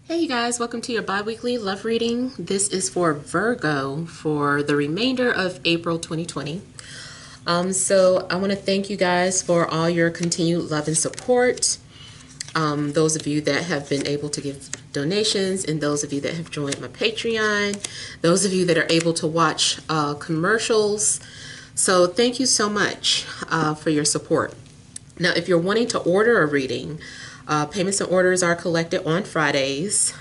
Hey you guys, welcome to your bi-weekly love reading. This is for Virgo for the remainder of April 2020. So I want to thank you guys for all your continued love and support. Those of you that have been able to give donations, and those of you that have joined my Patreon, those of you that are able to watch commercials. So thank you so much for your support. Now, if you're wanting to order a reading, payments and orders are collected on Fridays,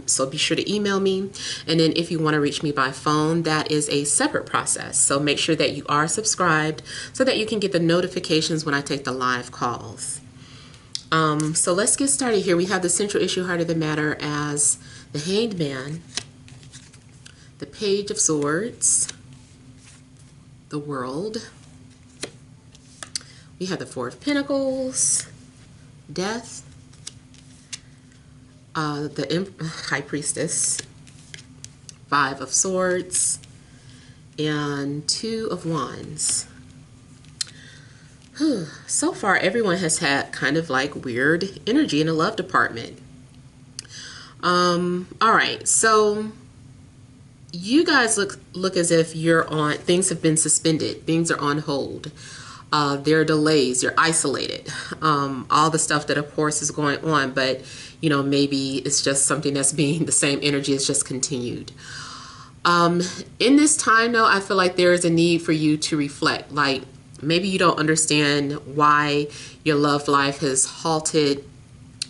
so be sure to email me. And then if you want to reach me by phone, that is a separate process. So make sure that you are subscribed so that you can get the notifications when I take the live calls. So let's get started here. We have the central issue, heart of the matter, as the Hanged Man, the Page of Swords, the World. We have the Four of Pentacles, Death, the High Priestess, Five of Swords, and Two of Wands. So far, everyone has had kind of like weird energy in the love department. All right, so you guys look as if you're on, things have been suspended, things are on hold. There are delays, you're isolated, all the stuff that of course is going on, but you know, maybe it's just something that's being, the same energy is just continued. In this time though, I feel like there is a need for you to reflect. Like maybe you don't understand why your love life has halted,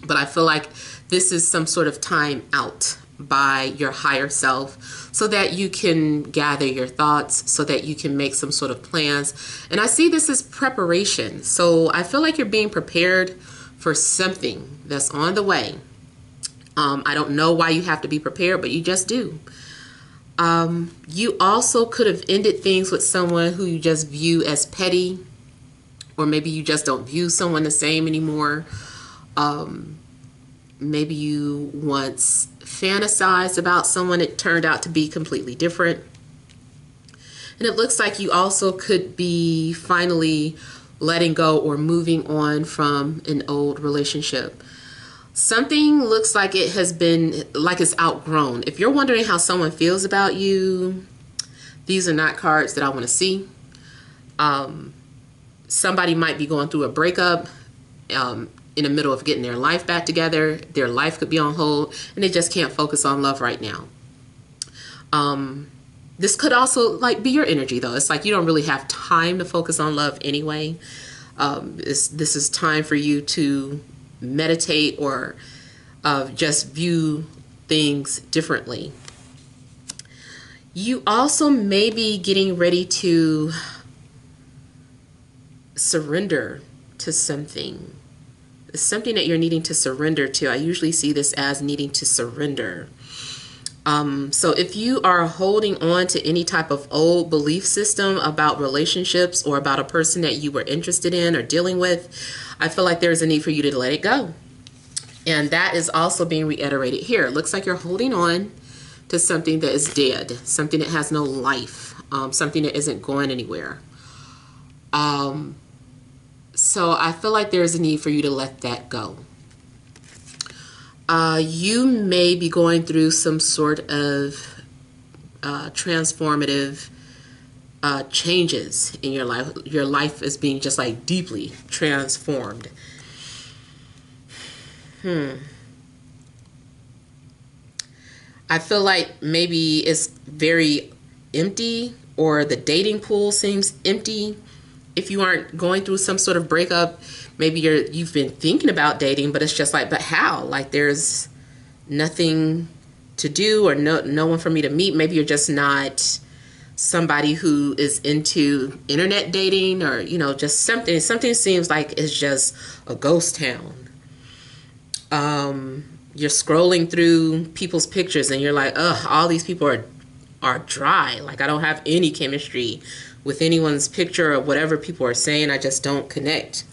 but I feel like this is some sort of time out by your higher self so that you can gather your thoughts, so that you can make some sort of plans. And I see this as preparation. So I feel like you're being prepared for something that's on the way. I don't know why you have to be prepared, but you just do. You also could have ended things with someone who you just view as petty, or maybe you just don't view someone the same anymore. Maybe you once fantasized about someone, it turned out to be completely different. And it looks like you also could be finally letting go or moving on from an old relationship. Something looks like it has been, like it's outgrown. If you're wondering how someone feels about you, these are not cards that I want to see. Somebody might be going through a breakup, in the middle of getting their life back together. Their life could be on hold and they just can't focus on love right now. This could also like be your energy though. It's like you don't really have time to focus on love anyway. This is time for you to meditate or just view things differently. You also may be getting ready to surrender to something. It's something that you're needing to surrender to. I usually see this as needing to surrender. So if you are holding on to any type of old belief system about relationships or about a person that you were interested in or dealing with, I feel like there's a need for you to let it go. And that is also being reiterated here. It looks like you're holding on to something that is dead, something that has no life, something that isn't going anywhere. So I feel like there's a need for you to let that go. You may be going through some sort of transformative changes in your life. Your life is being just like deeply transformed. I feel like maybe it's very empty, or the dating pool seems empty. If you aren't going through some sort of breakup, maybe you've been thinking about dating, but it's just like, but how? Like there's nothing to do or no one for me to meet. Maybe you're just not somebody who is into internet dating, or you know, just something seems like it's just a ghost town. You're scrolling through people's pictures and you're like, ugh, all these people are dry. Like I don't have any chemistry with anyone's picture or whatever people are saying. I just don't connect.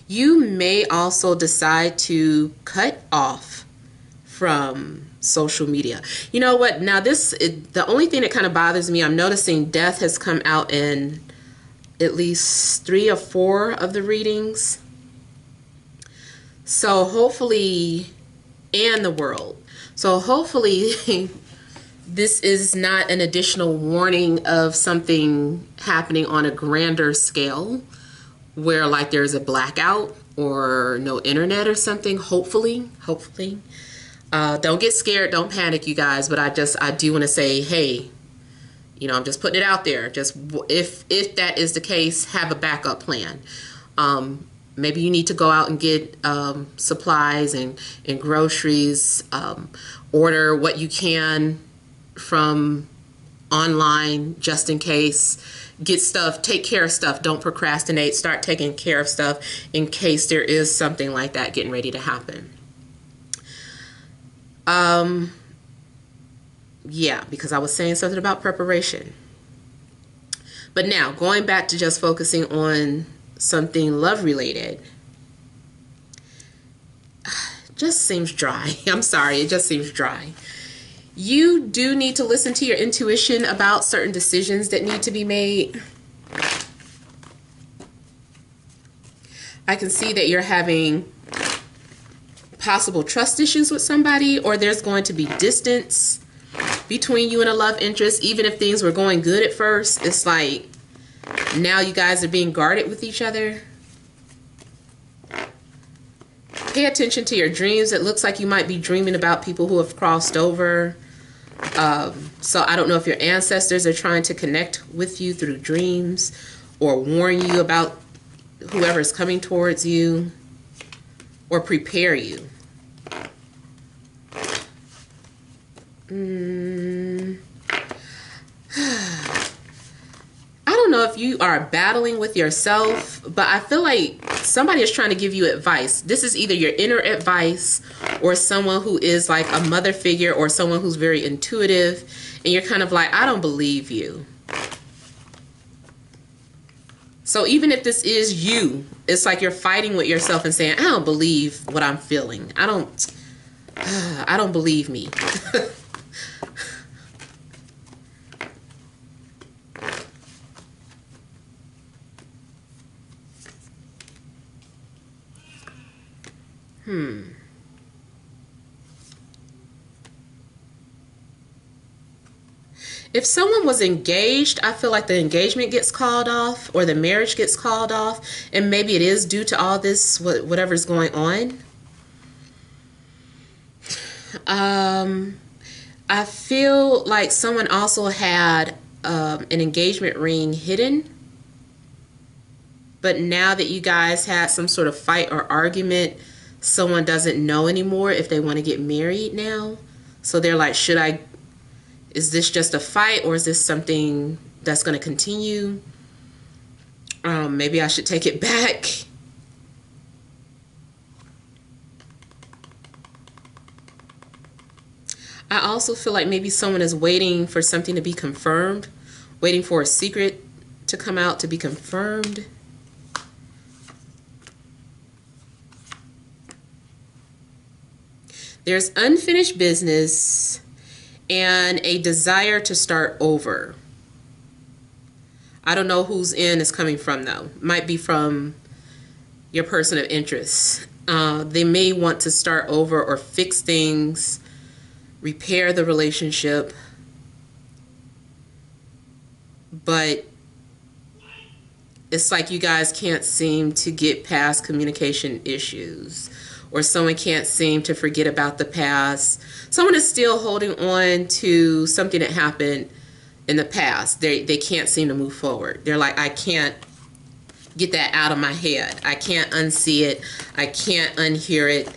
You may also decide to cut off from social media. You know what? Now the only thing that kind of bothers me, I'm noticing death has come out in at least 3 or 4 of the readings. So hopefully and the world. So hopefully this is not an additional warning of something happening on a grander scale where like there's a blackout or no internet or something. Hopefully. Don't get scared. Don't panic, you guys. But I do want to say, hey, you know, I'm just putting it out there. Just if that is the case, have a backup plan. Maybe you need to go out and get supplies and groceries. Order what you can from online just in case. Get stuff, take care of stuff. Don't procrastinate. Start taking care of stuff in case there is something like that getting ready to happen. Yeah, because I was saying something about preparation. But now, going back to just focusing on something love related, just seems dry. I'm sorry, it just seems dry. You do need to listen to your intuition about certain decisions that need to be made. I can see that you're having possible trust issues with somebody, or there's going to be distance between you and a love interest. Even if things were going good at first, it's like now you guys are being guarded with each other. Pay attention to your dreams. It looks like you might be dreaming about people who have crossed over. So I don't know if your ancestors are trying to connect with you through dreams or warn you about whoever's coming towards you or prepare you. I don't know if you are battling with yourself, but I feel like somebody is trying to give you advice. This is either your inner advice or someone who is like a mother figure or someone who's very intuitive, and you're kind of like, I don't believe you. So even if this is you, it's like you're fighting with yourself and saying, I don't believe what I'm feeling. I don't believe me. If someone was engaged, I feel like the engagement gets called off or the marriage gets called off, and maybe it is due to all this, whatever's going on. I feel like someone also had an engagement ring hidden, but now that you guys had some sort of fight or argument, someone doesn't know anymore if they want to get married now. So they're like, is this just a fight, or is this something that's going to continue? Maybe I should take it back. I also feel like maybe someone is waiting for something to be confirmed, waiting for a secret to come out to be confirmed. There's unfinished business and a desire to start over. I don't know whose end is coming from, though. Might be from your person of interest. They may want to start over or fix things, repair the relationship, but it's like you guys can't seem to get past communication issues, or someone can't seem to forget about the past. Someone is still holding on to something that happened in the past. They can't seem to move forward. They're like, I can't get that out of my head. I can't unsee it. I can't unhear it.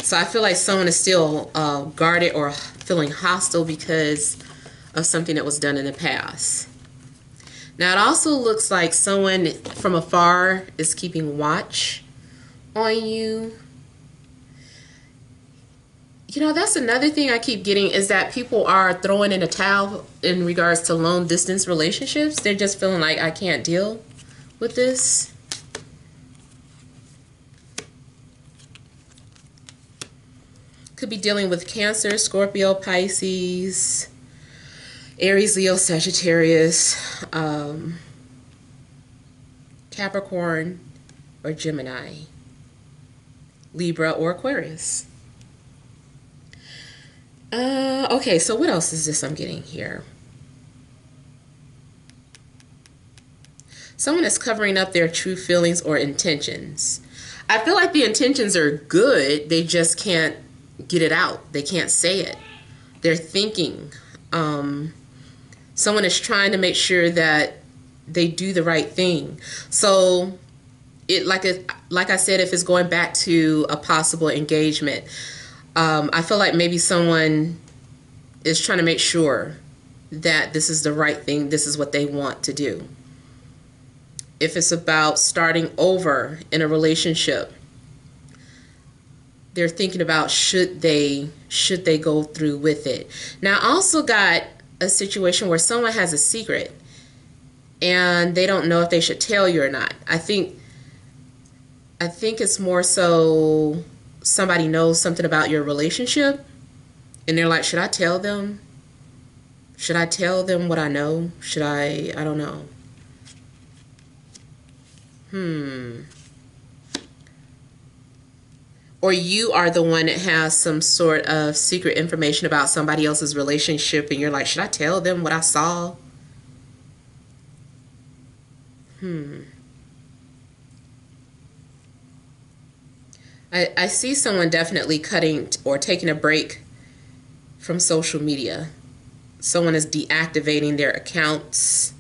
So I feel like someone is still guarded or feeling hostile because of something that was done in the past. Now it also looks like someone from afar is keeping watch on you. You know, that's another thing I keep getting, is that people are throwing in a towel in regards to long distance relationships. They're just feeling like, I can't deal with this. Could be dealing with Cancer, Scorpio, Pisces, Aries, Leo, Sagittarius, Capricorn, or Gemini. Libra, or Aquarius. Okay, so what else is this I'm getting here? Someone is covering up their true feelings or intentions. I feel like the intentions are good. They just can't get it out. They can't say it. They're thinking. Someone is trying to make sure that they do the right thing. So, like I said, if it's going back to a possible engagement, I feel like maybe someone is trying to make sure that this is the right thing. This is what they want to do. If it's about starting over in a relationship, they're thinking about should they go through with it. Now, I also got a situation where someone has a secret and they don't know if they should tell you or not. I think it's more so somebody knows something about your relationship and they're like, should I tell them? Should I tell them what I know? Should I don't know. Or you are the one that has some sort of secret information about somebody else's relationship and you're like, should I tell them what I saw? I see someone definitely cutting or taking a break from social media. Someone is deactivating their accounts.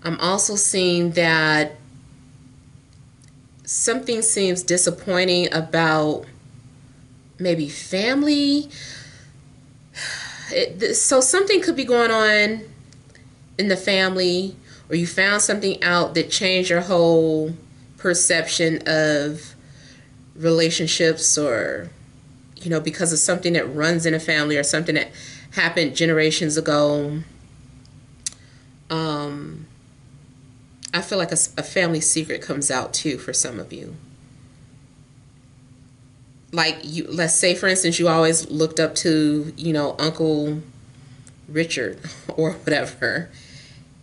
I'm also seeing that something seems disappointing about maybe family. So something could be going on in the family, or you found something out that changed your whole perception of relationships, or, you know, because of something that runs in a family or something that happened generations ago. I feel like a family secret comes out too for some of you. Like, let's say, for instance, you always looked up to, you know, Uncle Richard or whatever,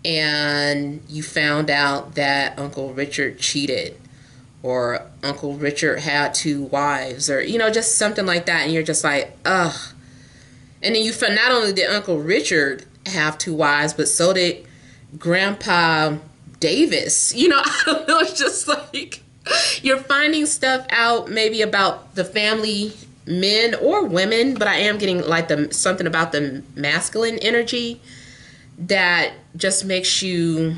and you found out that Uncle Richard cheated, or Uncle Richard had 2 wives, or, you know, just something like that, and you're just like, ugh. And then you found not only did Uncle Richard have 2 wives, but so did Grandpa Davis. You know, I don't know, it's just like you're finding stuff out maybe about the family, men or women, but I am getting like something about the masculine energy that just makes you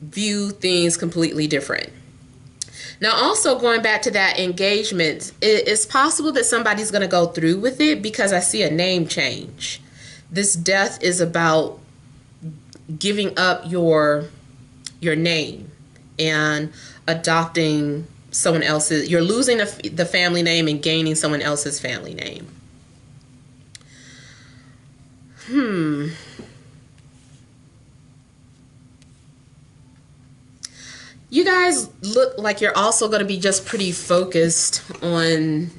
view things completely different. Now, also going back to that engagement, it's possible that somebody's going to go through with it because I see a name change. This death is about giving up your name and adopting someone else's. You're losing the family name and gaining someone else's family name. You guys look like you're also going to be just pretty focused on,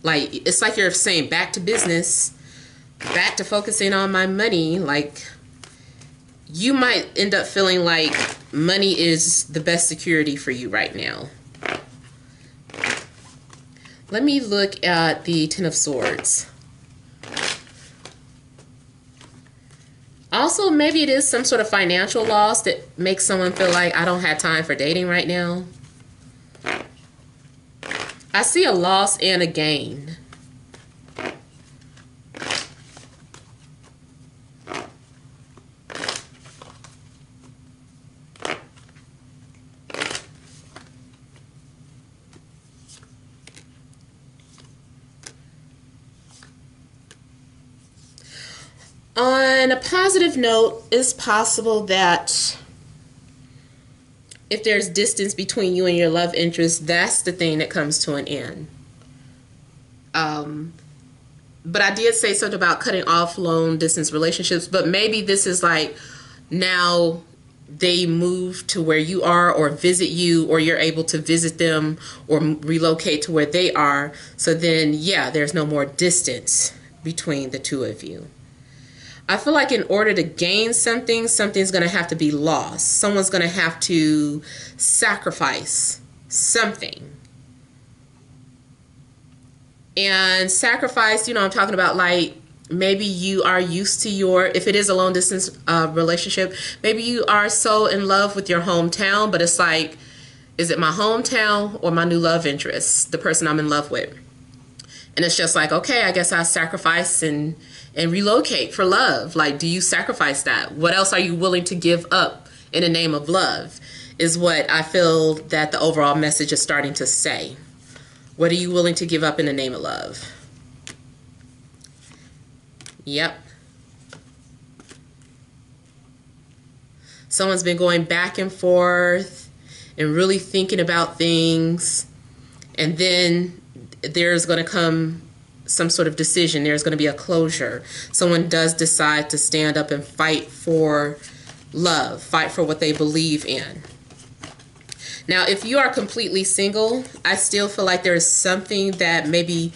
like, it's like you're saying back to business, back to focusing on my money. Like, you might end up feeling like money is the best security for you right now. Let me look at the Ten of Swords. Also, maybe it is some sort of financial loss that makes someone feel like I don't have time for dating right now. I see a loss and a gain. On a positive note, it's possible that if there's distance between you and your love interest, that's the thing that comes to an end. But I did say something about cutting off long distance relationships, but maybe this is like now they move to where you are or visit you, or you're able to visit them or relocate to where they are. So then, yeah, there's no more distance between the two of you. I feel like in order to gain something, something's going to have to be lost. Someone's going to have to sacrifice something. And sacrifice, I'm talking about like maybe you are used to if it is a long distance relationship, maybe you are so in love with your hometown, but it's like, is it my hometown or my new love interest, the person I'm in love with? And it's just like, okay, I guess I sacrifice and relocate for love. Like, do you sacrifice that? What else are you willing to give up in the name of love is what I feel that the overall message is starting to say. What are you willing to give up in the name of love? Yep. Someone's been going back and forth and really thinking about things, and then there's going to come some sort of decision. There's going to be a closure. Someone does decide to stand up and fight for love, fight for what they believe in. Now, if you are completely single, I still feel like there is something that maybe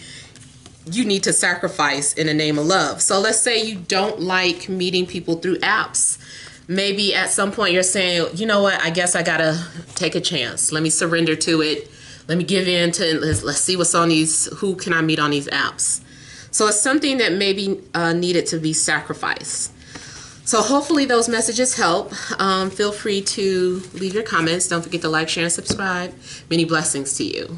you need to sacrifice in the name of love. So let's say you don't like meeting people through apps. Maybe at some point you're saying, you know what, I guess I gotta take a chance. Let me surrender to it. Let me give in to it. Let's see what's on who can I meet on these apps. So it's something that maybe needed to be sacrificed. So hopefully those messages help. Feel free to leave your comments. Don't forget to like, share, and subscribe. Many blessings to you.